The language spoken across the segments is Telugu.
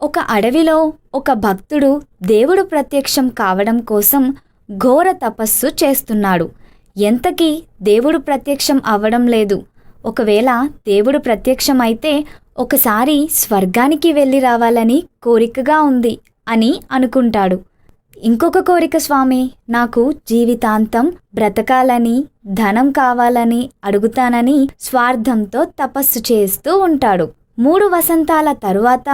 ఒక అడవిలో ఒక భక్తుడు దేవుడు ప్రత్యక్షం కావడం కోసం ఘోర తపస్సు చేస్తున్నాడు. ఎంతకీ దేవుడు ప్రత్యక్షం అవ్వడం లేదు. ఒకవేళ దేవుడు ప్రత్యక్షమైతే ఒకసారి స్వర్గానికి వెళ్ళి రావాలని కోరికగా ఉంది అని అనుకుంటాడు. ఇంకొక కోరిక స్వామి, నాకు జీవితాంతం బ్రతకాలని, ధనం కావాలని అడుగుతానని స్వార్థంతో తపస్సు చేస్తూ ఉంటాడు. 3 వసంతాల తరువాత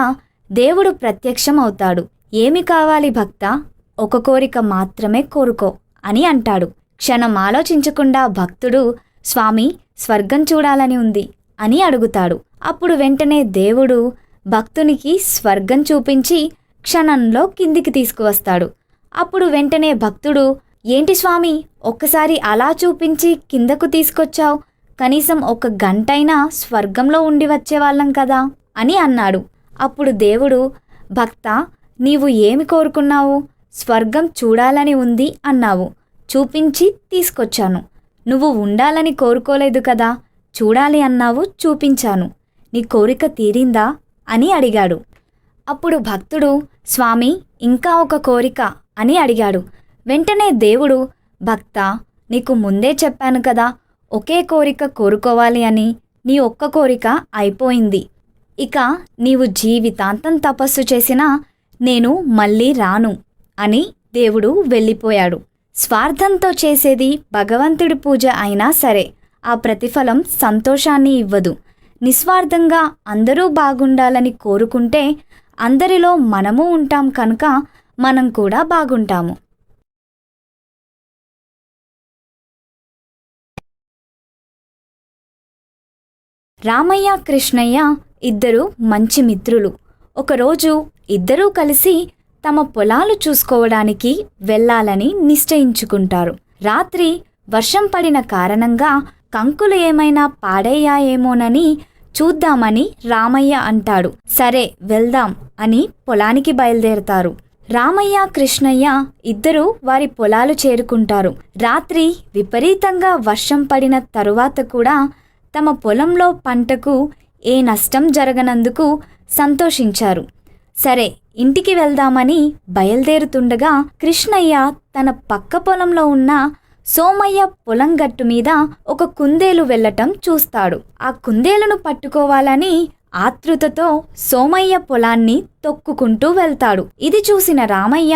దేవుడు ప్రత్యక్షం అవుతాడు. ఏమి కావాలి భక్తా? ఒక కోరిక మాత్రమే కోరుకో అని అంటాడు. క్షణం ఆలోచించకుండా భక్తుడు, స్వామి స్వర్గం చూడాలని ఉంది అని అడుగుతాడు. అప్పుడు వెంటనే దేవుడు భక్తునికి స్వర్గం చూపించి క్షణంలో కిందికి తీసుకువస్తాడు. అప్పుడు వెంటనే భక్తుడు, ఏంటి స్వామి ఒక్కసారి అలా చూపించి కిందకు తీసుకొచ్చావు, కనీసం 1 గంటైనా స్వర్గంలో ఉండి వచ్చేవాళ్ళం కదా అని అన్నాడు. అప్పుడు దేవుడు, భక్తా నీవు ఏమి కోరుకున్నావు? స్వర్గం చూడాలని ఉంది అన్నావు, చూపించి తీసుకొచ్చాను. నువ్వు ఉండాలని కోరుకోలేదు కదా, చూడాలి అన్నావు, చూపించాను. నీ కోరిక తీరిందా అని అడిగాడు. అప్పుడు భక్తుడు, స్వామి ఇంకా ఒక కోరిక అని అడిగాడు. వెంటనే దేవుడు, భక్తా నీకు ముందే చెప్పాను కదా ఒకే కోరిక కోరుకోవాలి అని. నీ ఒక్క కోరిక అయిపోయింది. ఇక నీవు జీవితాంతం తపస్సు చేసినా నేను మళ్ళీ రాను అని దేవుడు వెళ్ళిపోయాడు. స్వార్థంతో చేసేది భగవంతుడి పూజ అయినా సరే ఆ ప్రతిఫలం సంతోషాన్ని ఇవ్వదు. నిస్వార్థంగా అందరూ బాగుండాలని కోరుకుంటే అందరిలో మనము ఉంటాం కనుక మనం కూడా బాగుంటాము. రామయ్య, కృష్ణయ్య ఇద్దరు మంచి మిత్రులు. ఒకరోజు ఇద్దరూ కలిసి తమ పొలాలు చూసుకోవడానికి వెళ్ళాలని నిశ్చయించుకుంటారు. రాత్రి వర్షం పడిన కారణంగా కంకులు ఏమైనా పాడయ్యాయేమోనని చూద్దామని రామయ్య అంటాడు. సరే వెళ్దాం అని పొలానికి బయలుదేరతారు. రామయ్య, కృష్ణయ్య ఇద్దరూ వారి పొలాలు చేరుకుంటారు. రాత్రి విపరీతంగా వర్షం పడిన తరువాత కూడా తమ పొలంలో పంటకు ఏ నష్టం జరగనందుకు సంతోషించారు. సరే ఇంటికి వెళ్దామని బయలుదేరుతుండగా కృష్ణయ్య తన పక్క పొలంలో ఉన్న సోమయ్య పొలం గట్టు మీద ఒక కుందేలు వెళ్ళటం చూస్తాడు. ఆ కుందేలును పట్టుకోవాలని ఆతృతతో సోమయ్య పొలాన్ని తొక్కుకుంటూ వెళ్తాడు. ఇది చూసిన రామయ్య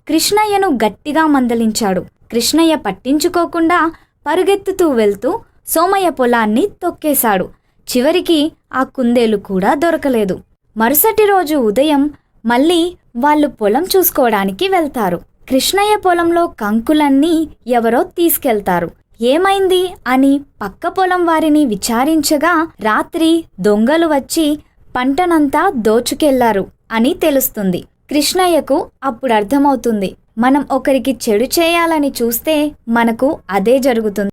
కృష్ణయ్యను గట్టిగా మందలించాడు. కృష్ణయ్య పట్టించుకోకుండా పరుగెత్తుతూ వెళ్తూ సోమయ్య పొలాన్ని తొక్కేశాడు. చివరికి ఆ కుందేలు కూడా దొరకలేదు. మరుసటి రోజు ఉదయం మళ్ళీ వాళ్ళు పొలం చూసుకోవడానికి వెళ్తారు. కృష్ణయ్య పొలంలో కంకులన్నీ ఎవరో తీసుకెళ్తారు. ఏమైంది అని పక్క పొలం వారిని విచారించగా రాత్రి దొంగలు వచ్చి పంటనంతా దోచుకెళ్లారు అని తెలుస్తుంది. కృష్ణయ్యకు అప్పుడు అర్థమవుతుంది, మనం ఒకరికి చెడు చేయాలని చూస్తే మనకు అదే జరుగుతుంది.